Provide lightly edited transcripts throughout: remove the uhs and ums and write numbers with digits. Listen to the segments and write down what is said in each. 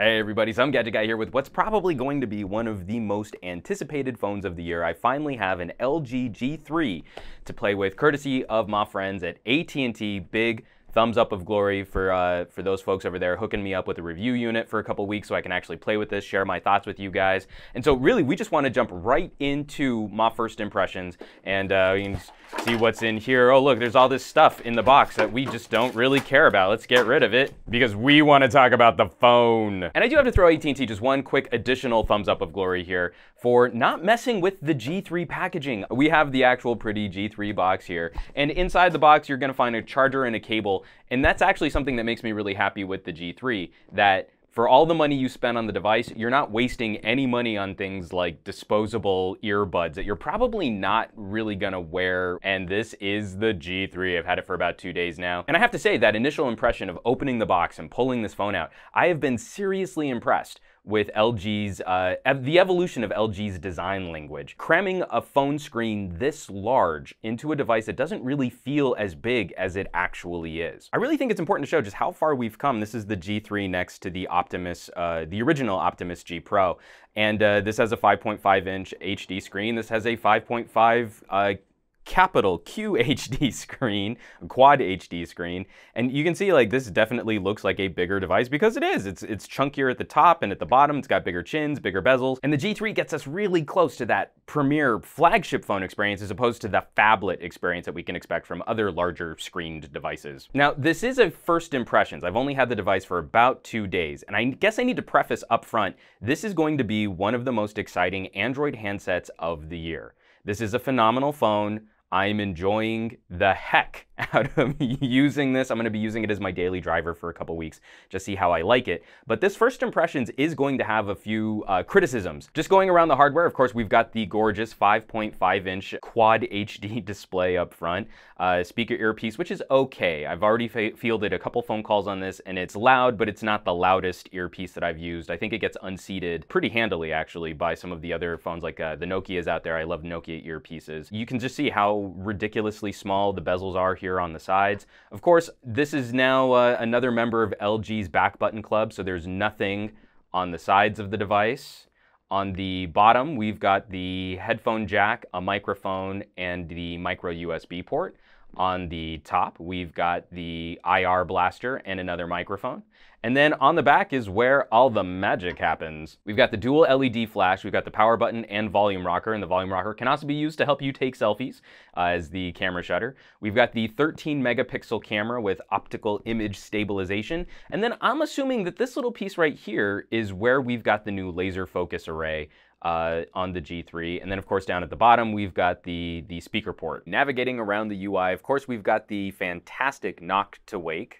Hey everybody, so I'm Gadget Guy here with what's probably going to be one of the most anticipated phones of the year. I finally have an LG G3 to play with, courtesy of my friends at AT&T. Big thumbs up of glory for those folks over there hooking me up with a review unit for a couple weeks so I can actually play with this, share my thoughts with you guys. And so really, we just want to jump right into my first impressions and you can see what's in here. Oh look, there's all this stuff in the box that we just don't really care about. Let's get rid of it because we want to talk about the phone. And I do have to throw AT&T just one quick additional thumbs up of glory here for not messing with the G3 packaging. We have the actual pretty G3 box here, and inside the box you're going to find a charger and a cable, and that's actually something that makes me really happy with the G3, that for all the money you spend on the device, you're not wasting any money on things like disposable earbuds that you're probably not really gonna wear. And this is the G3. I've had it for about 2 days now. And I have to say, that initial impression of opening the box and pulling this phone out, I have been seriously impressed with LG's, the evolution of LG's design language. Cramming a phone screen this large into a device that doesn't really feel as big as it actually is. I really think it's important to show just how far we've come. This is the G3 next to the Optimus, the original Optimus G Pro. And this has a 5.5-inch HD screen. This has a 5.5 capital QHD screen, quad HD screen, and you can see like this definitely looks like a bigger device because it is. It's chunkier at the top and at the bottom. It's got bigger chins, bigger bezels, and the G3 gets us really close to that premier flagship phone experience as opposed to the phablet experience that we can expect from other larger screened devices. Now, this is a first impressions. I've only had the device for about 2 days, and I guess I need to preface up front, this is going to be one of the most exciting Android handsets of the year. This is a phenomenal phone. I'm enjoying the heck out of using this. I'm going to be using it as my daily driver for a couple weeks, just see how I like it. But this first impressions is going to have a few criticisms. Just going around the hardware, of course, we've got the gorgeous 5.5-inch quad HD display up front, speaker earpiece, which is okay. I've already fielded a couple phone calls on this, and it's loud, but it's not the loudest earpiece that I've used. I think it gets unseated pretty handily, actually, by some of the other phones, like the Nokias out there. I love Nokia earpieces. You can just see how ridiculously small the bezels are here on the sides. Of course, this is now another member of LG's back button club, so there's nothing on the sides of the device. On the bottom, we've got the headphone jack, a microphone, and the micro USB port. On the top, we've got the IR blaster and another microphone. And then on the back is where all the magic happens. We've got the dual LED flash, we've got the power button and volume rocker, and the volume rocker can also be used to help you take selfies as the camera shutter. We've got the 13 megapixel camera with optical image stabilization. And then I'm assuming that this little piece right here is where we've got the new laser focus array on the G3. And then of course down at the bottom we've got the speaker port. Navigating around the UI, of course we've got the fantastic knock to wake.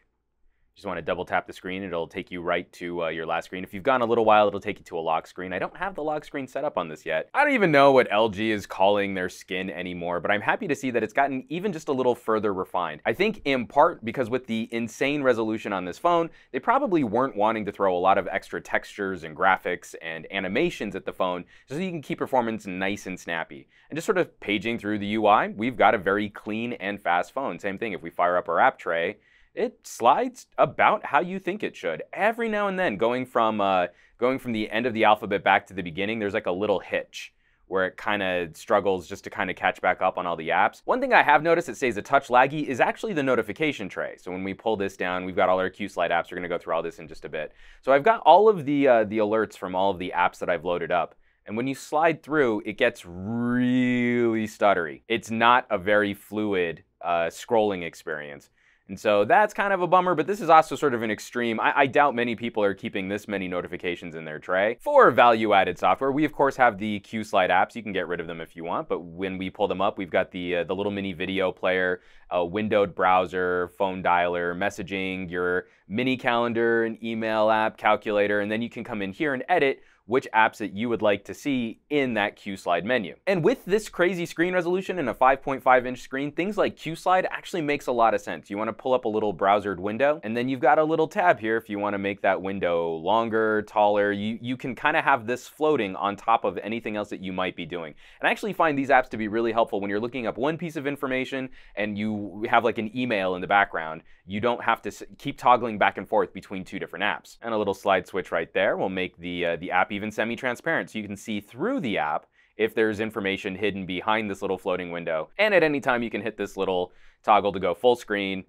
Just want to double tap the screen, it'll take you right to your last screen. If you've gone a little while, it'll take you to a lock screen. I don't have the lock screen set up on this yet. I don't even know what LG is calling their skin anymore, but I'm happy to see that it's gotten even just a little further refined. I think in part because with the insane resolution on this phone, they probably weren't wanting to throw a lot of extra textures and graphics and animations at the phone so you can keep performance nice and snappy. And just sort of paging through the UI, we've got a very clean and fast phone. Same thing, if we fire up our app tray, it slides about how you think it should. Every now and then, going from the end of the alphabet back to the beginning, there's like a little hitch where it kind of struggles just to kind of catch back up on all the apps. One thing I have noticed that stays a touch laggy is actually the notification tray. So when we pull this down, we've got all our Q-Slide apps. We're going to go through all this in just a bit. So I've got all of the alerts from all of the apps that I've loaded up. And when you slide through, it gets really stuttery. It's not a very fluid scrolling experience. And so that's kind of a bummer, but this is also sort of an extreme. I doubt many people are keeping this many notifications in their tray. For value-added software, we of course have the Q-Slide apps. You can get rid of them if you want, but when we pull them up, we've got the little mini video player, a windowed browser, phone dialer, messaging, your mini calendar, an email app, calculator, and then you can come in here and edit which apps that you would like to see in that Q-Slide menu. And with this crazy screen resolution and a 5.5-inch screen, things like Q-Slide actually makes a lot of sense. You want to pull up a little browsered window, and then you've got a little tab here if you want to make that window longer, taller. You can kind of have this floating on top of anything else that you might be doing. And I actually find these apps to be really helpful when you're looking up one piece of information and you have like an email in the background. You don't have to keep toggling back and forth between two different apps. And a little slide switch right there will make the app even semi-transparent, so you can see through the app if there's information hidden behind this little floating window. And at any time you can hit this little toggle to go full screen,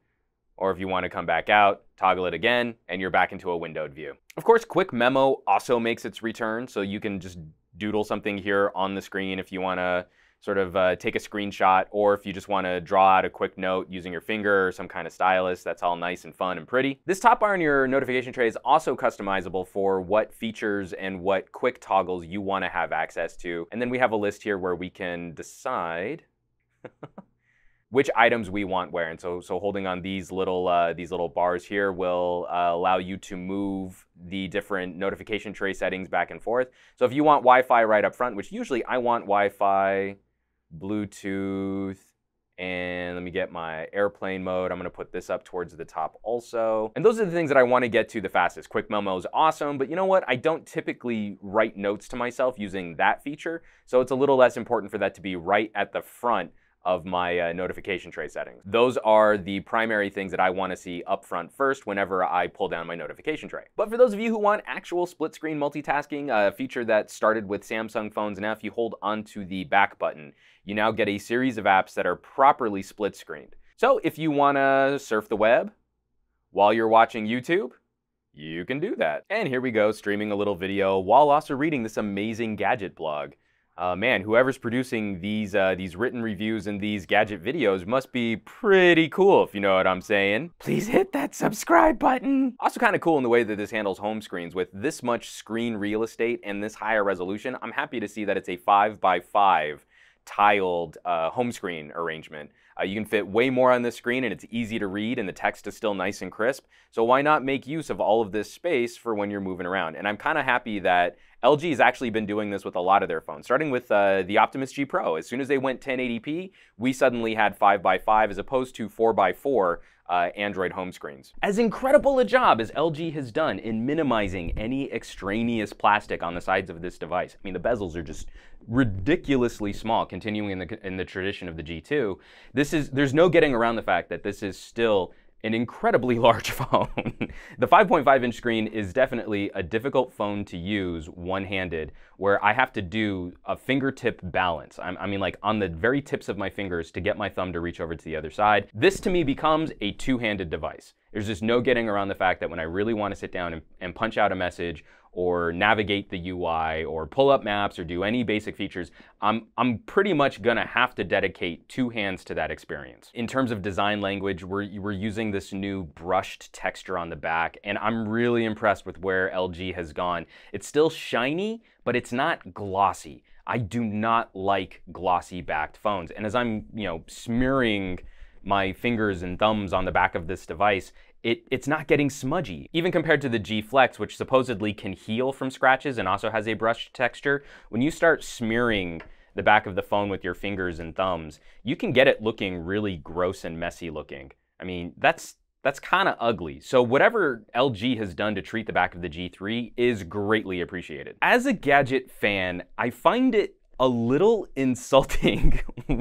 or if you want to come back out, toggle it again, and you're back into a windowed view. Of course, Quick Memo also makes its return, so you can just doodle something here on the screen if you want to sort of take a screenshot, or if you just want to draw out a quick note using your finger or some kind of stylus. That's all nice and fun and pretty. This top bar in your notification tray is also customizable for what features and what quick toggles you want to have access to. And then we have a list here where we can decide which items we want where. And so holding on these little bars here will allow you to move the different notification tray settings back and forth. So if you want Wi-Fi right up front, which usually I want Wi-Fi, Bluetooth, and let me get my airplane mode. I'm going to put this up towards the top also. And those are the things that I want to get to the fastest. Quick Memo is awesome, but you know what? I don't typically write notes to myself using that feature, so it's a little less important for that to be right at the front of my notification tray settings. Those are the primary things that I want to see up front first whenever I pull down my notification tray. But for those of you who want actual split screen multitasking, a feature that started with Samsung phones, now if you hold onto the back button, you now get a series of apps that are properly split screened. So if you want to surf the web while you're watching YouTube, you can do that. And here we go, streaming a little video while also reading this amazing gadget blog. Man, whoever's producing these written reviews and these gadget videos must be pretty cool, if you know what I'm saying. Please hit that subscribe button. Also kind of cool in the way that this handles home screens. With this much screen real estate and this higher resolution, I'm happy to see that it's a 5x5 tiled home screen arrangement. You can fit way more on this screen, and it's easy to read, and the text is still nice and crisp. So why not make use of all of this space for when you're moving around? And I'm kind of happy that LG has actually been doing this with a lot of their phones, starting with the Optimus G Pro. As soon as they went 1080p, we suddenly had 5x5 as opposed to 4x4 Android home screens. As incredible a job as LG has done in minimizing any extraneous plastic on the sides of this device, I mean, the bezels are just ridiculously small, continuing in the tradition of the G2. There's no getting around the fact that this is still an incredibly large phone. The 5.5-inch screen is definitely a difficult phone to use one-handed, where I have to do a fingertip balance. I mean, like on the very tips of my fingers to get my thumb to reach over to the other side. This to me becomes a two-handed device. There's just no getting around the fact that when I really want to sit down and punch out a message or navigate the UI or pull up maps or do any basic features, I'm pretty much gonna have to dedicate two hands to that experience. In terms of design language, we're using this new brushed texture on the back, and I'm really impressed with where LG has gone. It's still shiny, but it's not glossy. I do not like glossy backed phones. And as I'm, smearing my fingers and thumbs on the back of this device, it's not getting smudgy. Even compared to the G Flex, which supposedly can heal from scratches and also has a brushed texture, when you start smearing the back of the phone with your fingers and thumbs, you can get it looking really gross and messy looking. I mean, that's kind of ugly. So whatever LG has done to treat the back of the G3 is greatly appreciated. As a gadget fan, I find it a little insulting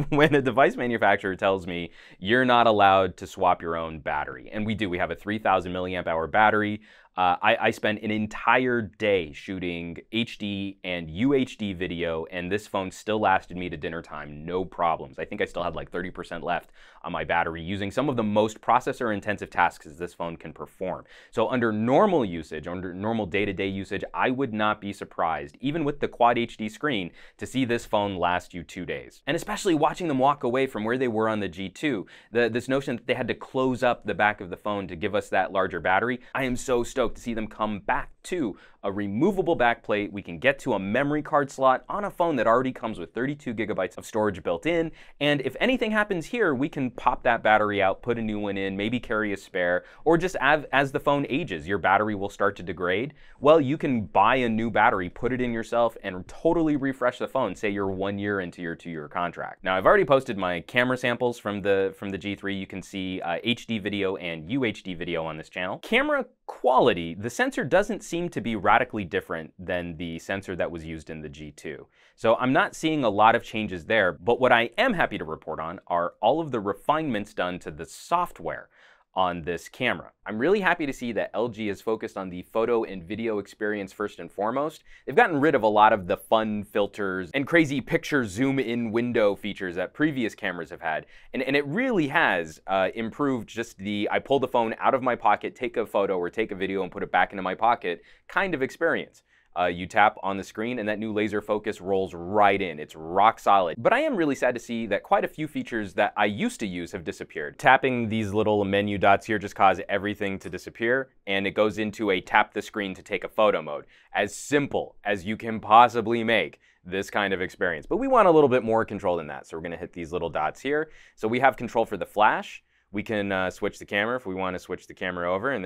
when a device manufacturer tells me you're not allowed to swap your own battery. And we do. We have a 3,000 milliamp hour battery. I spent an entire day shooting HD and UHD video, and this phone still lasted me to dinner time, no problems. I think I still had like 30% left on my battery, using some of the most processor-intensive tasks as this phone can perform. So under normal usage, under normal day-to-day usage, I would not be surprised, even with the Quad HD screen, to see this phone last you 2 days. And especially watching them walk away from where they were on the G2, this notion that they had to close up the back of the phone to give us that larger battery, I am so stoked stoked to see them come back to a removable backplate. We can get to a memory card slot on a phone that already comes with 32 gigabytes of storage built in. And if anything happens here, we can pop that battery out, put a new one in, maybe carry a spare, or just as the phone ages, your battery will start to degrade. Well, you can buy a new battery, put it in yourself, and totally refresh the phone. Say you're 1 year into your 2-year contract. Now, I've already posted my camera samples from the G3. You can see HD video and UHD video on this channel. Camera quality, the sensor doesn't seem to be radically different than the sensor that was used in the G2. So I'm not seeing a lot of changes there, but what I am happy to report on are all of the refinements done to the software on this camera. I'm really happy to see that LG is focused on the photo and video experience first and foremost. They've gotten rid of a lot of the fun filters and crazy picture zoom in window features that previous cameras have had. And it really has improved just the I pull the phone out of my pocket, take a photo or take a video and put it back into my pocket kind of experience. You tap on the screen and that new laser focus rolls right in. It's rock solid. But I am really sad to see that quite a few features that I used to use have disappeared. Tapping these little menu dots here just cause everything to disappear, and it goes into a tap the screen to take a photo mode. As simple as you can possibly make this kind of experience. But we want a little bit more control than that. So we're gonna hit these little dots here. So we have control for the flash. We can switch the camera if we want to switch the camera over, and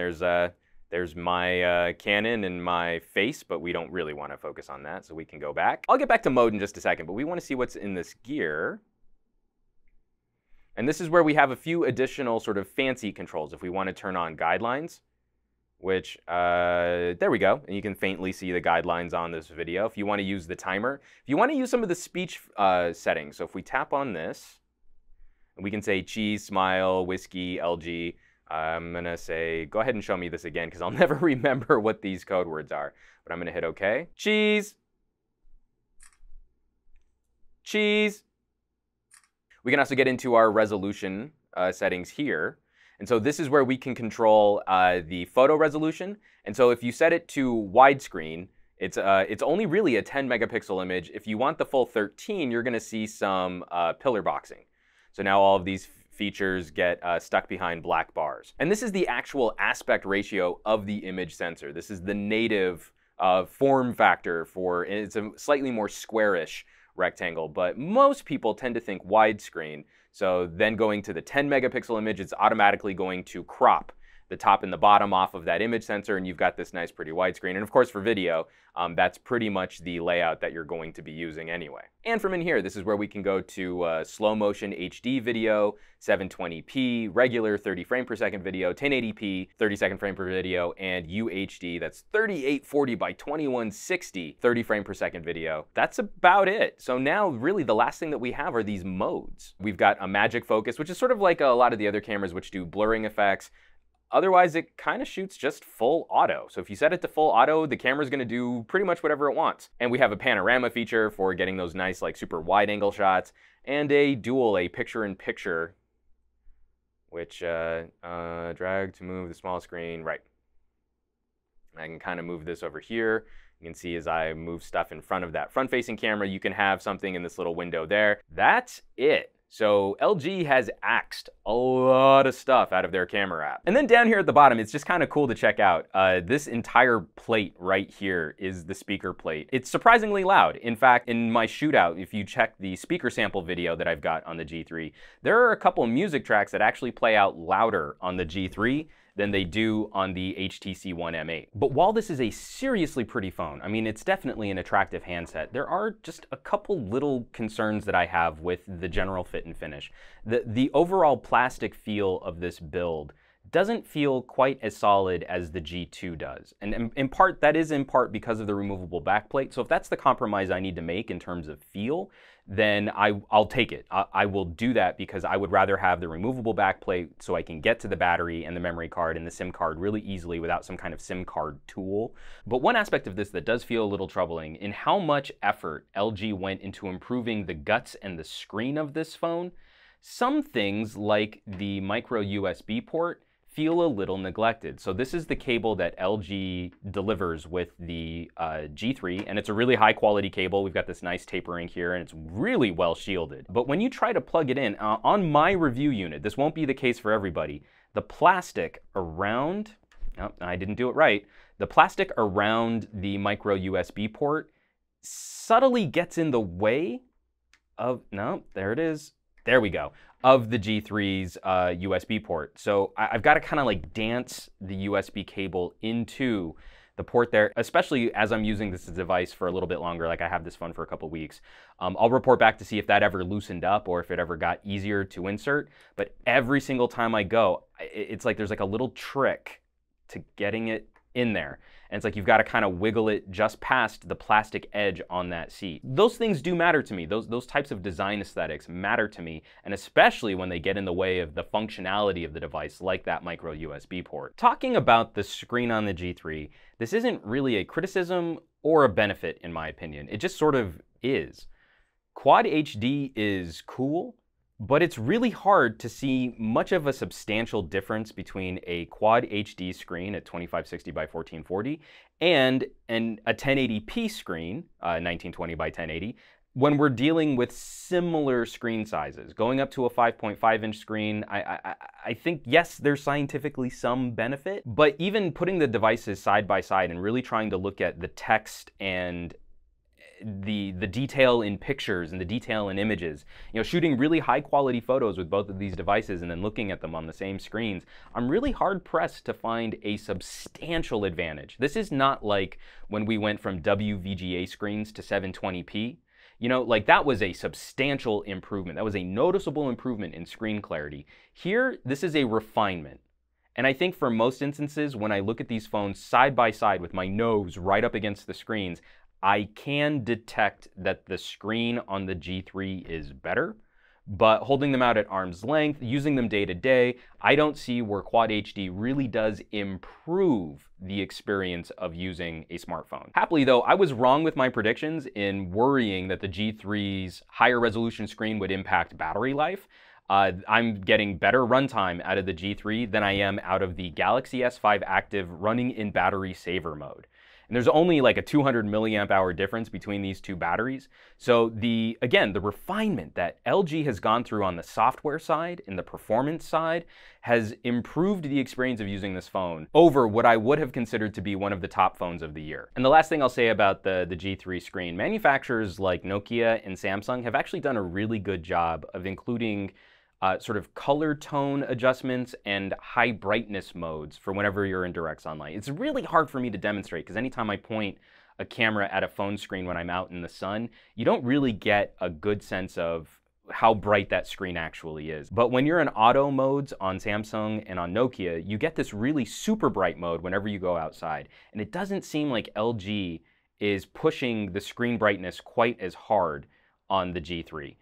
there's my Canon and my face, but we don't really want to focus on that, so we can go back. I'll get back to mode in just a second, but we want to see what's in this gear. And this is where we have a few additional sort of fancy controls. If we want to turn on guidelines, which, there we go. And you can faintly see the guidelines on this video. If you want to use the timer, if you want to use some of the speech settings, so if we tap on this, we can say cheese, smile, whiskey, LG. I'm going to say, go ahead and show me this again because I'll never remember what these code words are. But I'm going to hit OK. Cheese. Cheese. We can also get into our resolution settings here. And so this is where we can control the photo resolution. And so if you set it to widescreen, it's only really a 10 megapixel image. If you want the full 13, you're going to see some pillar boxing. So now all of these features get stuck behind black bars. And this is the actual aspect ratio of the image sensor. This is the native form factor for, it's a slightly more squarish rectangle, but most people tend to think widescreen. So then going to the 10 megapixel image, it's automatically going to crop the top and the bottom off of that image sensor, and you've got this nice pretty widescreen. And of course for video, that's pretty much the layout that you're going to be using anyway. And from in here, this is where we can go to slow motion HD video, 720p, regular 30 frame per second video, 1080p, 30-second frame per video, and UHD, that's 3840 by 2160, 30 frame per second video. That's about it. So now really the last thing that we have are these modes. We've got a magic focus, which is sort of like a lot of the other cameras which do blurring effects. Otherwise, it kind of shoots just full auto. So if you set it to full auto, the camera's gonna do pretty much whatever it wants. And we have a panorama feature for getting those nice, like, super wide angle shots, and a dual, a picture-in-picture, which drag to move the small screen, right. I can kind of move this over here. You can see as I move stuff in front of that front-facing camera, you can have something in this little window there. That's it. So LG has axed a lot of stuff out of their camera app. And then down here at the bottom, it's just kind of cool to check out. This entire plate right here is the speaker plate. It's surprisingly loud. In fact, in my shootout, if you check the speaker sample video that I've got on the G3, there are a couple music tracks that actually play out louder on the G3 than they do on the HTC One M8. But while this is a seriously pretty phone, I mean, it's definitely an attractive handset, there are just a couple little concerns that I have with the general fit and finish. The overall plastic feel of this build doesn't feel quite as solid as the G2 does. And in part, that is in part because of the removable backplate. So if that's the compromise I need to make in terms of feel, then I'll take it. I will do that because I would rather have the removable backplate so I can get to the battery and the memory card and the SIM card really easily without some kind of SIM card tool. But one aspect of this that does feel a little troubling in how much effort LG went into improving the guts and the screen of this phone, some things like the micro USB port feel a little neglected. So this is the cable that LG delivers with the G3, and it's a really high quality cable. We've got this nice tapering here, and it's really well shielded. But when you try to plug it in, on my review unit, this won't be the case for everybody, the plastic around Oh, I didn't do it right. The plastic around the micro USB port subtly gets in the way of, no, there it is. There we go. Of the G3's USB port. So I've got to kind of like dance the USB cable into the port there, especially as I'm using this device for a little bit longer, like I have this phone for a couple weeks. I'll report back to see if that ever loosened up or if it ever got easier to insert. But every single time I go, it's like there's like a little trick to getting it in there. And it's like you've got to kind of wiggle it just past the plastic edge on that seat. Those things do matter to me. Those types of design aesthetics matter to me, and especially when they get in the way of the functionality of the device, like that micro USB port. Talking about the screen on the G3, this isn't really a criticism or a benefit in my opinion. It just sort of is. Quad HD is cool, but it's really hard to see much of a substantial difference between a Quad HD screen at 2560 by 1440 and a 1080p screen, 1920 by 1080, when we're dealing with similar screen sizes. Going up to a 5.5-inch screen, I think, yes, there's scientifically some benefit, but even putting the devices side by side and really trying to look at the text and the detail in pictures and the detail in images, you know, shooting really high quality photos with both of these devices and then looking at them on the same screens, I'm really hard pressed to find a substantial advantage. This is not like when we went from WVGA screens to 720p. You know, like that was a substantial improvement. That was a noticeable improvement in screen clarity. Here, this is a refinement. And I think for most instances, when I look at these phones side by side with my nose right up against the screens, I can detect that the screen on the G3 is better, but holding them out at arm's length, using them day to day, I don't see where Quad HD really does improve the experience of using a smartphone. Happily though, I was wrong with my predictions in worrying that the G3's higher resolution screen would impact battery life. I'm getting better runtime out of the G3 than I am out of the Galaxy S5 Active running in battery saver mode. And there's only like a 200 milliamp hour difference between these two batteries. So again, the refinement that LG has gone through on the software side and the performance side has improved the experience of using this phone over what I would have considered to be one of the top phones of the year. And the last thing I'll say about the G3 screen, manufacturers like Nokia and Samsung have actually done a really good job of including sort of color tone adjustments and high brightness modes for whenever you're in direct sunlight. It's really hard for me to demonstrate because anytime I point a camera at a phone screen when I'm out in the sun, you don't really get a good sense of how bright that screen actually is. But when you're in auto modes on Samsung and on Nokia, you get this really super bright mode whenever you go outside. And it doesn't seem like LG is pushing the screen brightness quite as hard on the G3.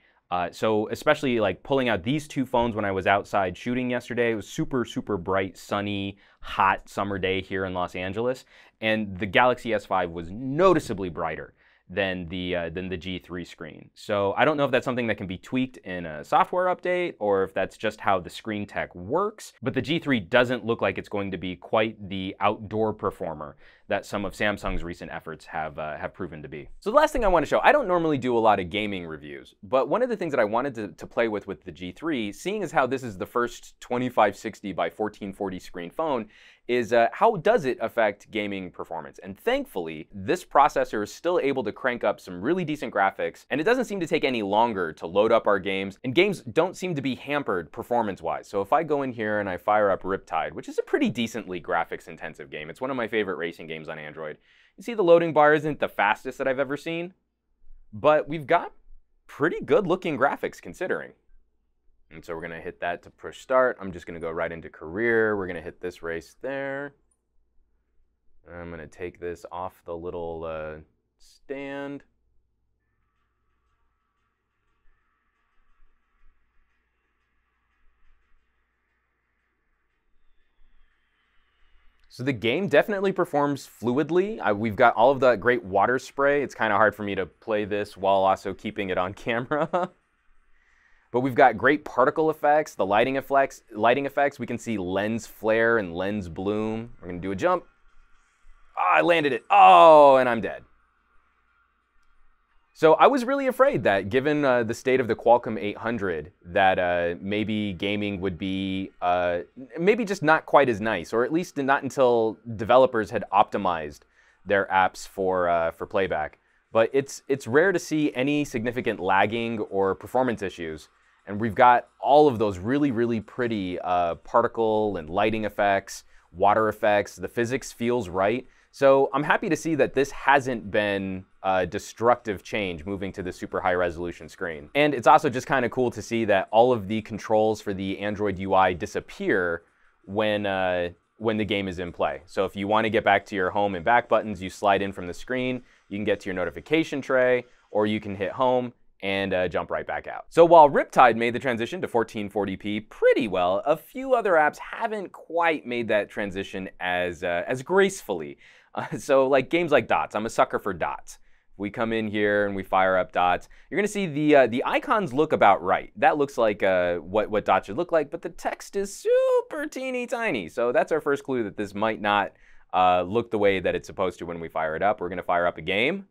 So especially like pulling out these two phones when I was outside shooting yesterday, it was super, super bright, sunny, hot summer day here in Los Angeles. And the Galaxy S5 was noticeably brighter than the G3 screen. So I don't know if that's something that can be tweaked in a software update or if that's just how the screen tech works, but the G3 doesn't look like it's going to be quite the outdoor performer that some of Samsung's recent efforts have proven to be. So the last thing I want to show, I don't normally do a lot of gaming reviews, but one of the things that I wanted to play with the G3, seeing as how this is the first 2560 by 1440 screen phone, is how does it affect gaming performance? And thankfully, this processor is still able to crank up some really decent graphics, and it doesn't seem to take any longer to load up our games, and games don't seem to be hampered performance-wise. So if I go in here and I fire up Riptide, which is a pretty decently graphics-intensive game, it's one of my favorite racing games on Android. You see the loading bar isn't the fastest that I've ever seen, but we've got pretty good-looking graphics considering. And so we're going to hit that to push start. I'm just going to go right into career. We're going to hit this race there. I'm going to take this off the little stand. So the game definitely performs fluidly. We've got all of the great water spray. It's kind of hard for me to play this while also keeping it on camera. But we've got great particle effects, the lighting effects. We can see lens flare and lens bloom. We're gonna do a jump. Oh, I landed it. Oh, and I'm dead. So I was really afraid that given the state of the Qualcomm 800 that maybe gaming would be maybe just not quite as nice, or at least not until developers had optimized their apps for playback. But it's rare to see any significant lagging or performance issues. And we've got all of those really, really pretty particle and lighting effects, water effects. The physics feels right. So I'm happy to see that this hasn't been a destructive change moving to the super high resolution screen. And it's also just kind of cool to see that all of the controls for the Android UI disappear when the game is in play. So if you want to get back to your home and back buttons, you slide in from the screen, you can get to your notification tray, or you can hit home and jump right back out. So while Riptide made the transition to 1440p pretty well, a few other apps haven't quite made that transition as gracefully. So like games like Dots, I'm a sucker for Dots. We come in here and we fire up Dots. You're gonna see the icons look about right. That looks like what Dots should look like, but the text is super teeny tiny. So that's our first clue that this might not look the way that it's supposed to when we fire it up. We're gonna fire up a game.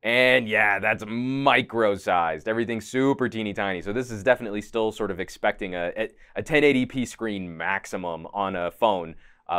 And yeah, that's micro-sized. Everything's super teeny tiny. So this is definitely still sort of expecting a 1080p screen maximum on a phone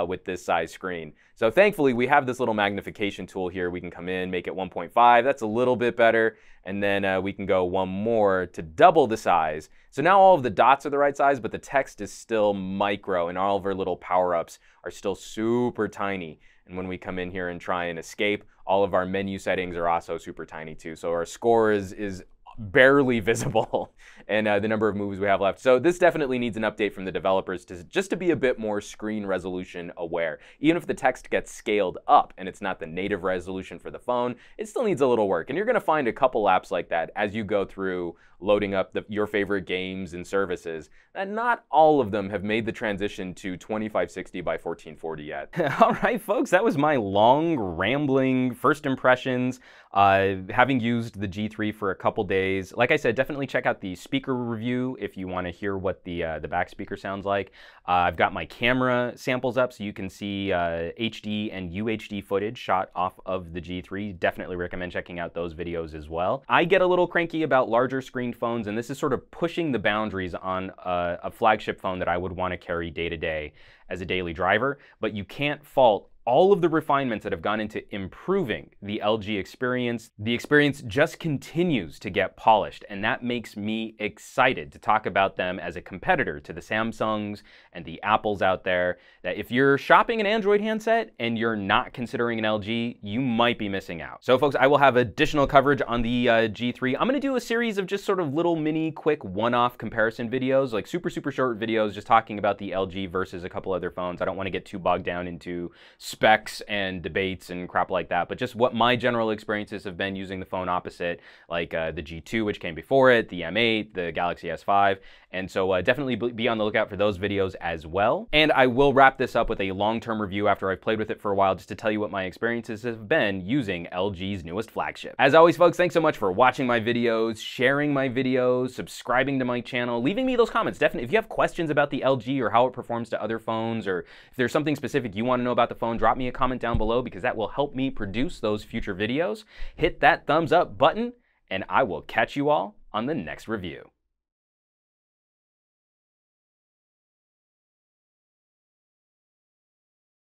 with this size screen. So thankfully, we have this little magnification tool here. We can come in, make it 1.5. That's a little bit better. And then we can go one more to double the size. So now all of the dots are the right size, but the text is still micro, and all of our little power-ups are still super tiny. And when we come in here and try and escape, all of our menu settings are also super tiny too. So our score is barely visible, and the number of moves we have left. So this definitely needs an update from the developers just to be a bit more screen resolution aware. Even if the text gets scaled up and it's not the native resolution for the phone, it still needs a little work. And you're gonna find a couple apps like that as you go through loading up your favorite games and services, and not all of them have made the transition to 2560 by 1440 yet. All right, folks, that was my long, rambling first impressions, having used the G3 for a couple days. Like I said, definitely check out the speaker review if you want to hear what the back speaker sounds like. I've got my camera samples up so you can see HD and UHD footage shot off of the G3. Definitely recommend checking out those videos as well. I get a little cranky about larger screen phones, and this is sort of pushing the boundaries on a flagship phone that I would want to carry day to day as a daily driver, but you can't fault all of the refinements that have gone into improving the LG experience. The experience just continues to get polished, and that makes me excited to talk about them as a competitor to the Samsungs and the Apples out there. That if you're shopping an Android handset and you're not considering an LG, you might be missing out. So folks, I will have additional coverage on the G3. I'm gonna do a series of just sort of little mini quick one-off comparison videos, like super short videos just talking about the LG versus a couple other phones. I don't wanna get too bogged down into specs and debates and crap like that, but just what my general experiences have been using the phone opposite, like the G2, which came before it, the M8, the Galaxy S5, and so definitely be on the lookout for those videos as well. And I will wrap this up with a long-term review after I've played with it for a while, just to tell you what my experiences have been using LG's newest flagship. As always, folks, thanks so much for watching my videos, sharing my videos, subscribing to my channel, leaving me those comments. Definitely, if you have questions about the LG or how it performs to other phones, or if there's something specific you want to know about the phone, drop me a comment down below, because that will help me produce those future videos. Hit that thumbs up button, and I will catch you all on the next review.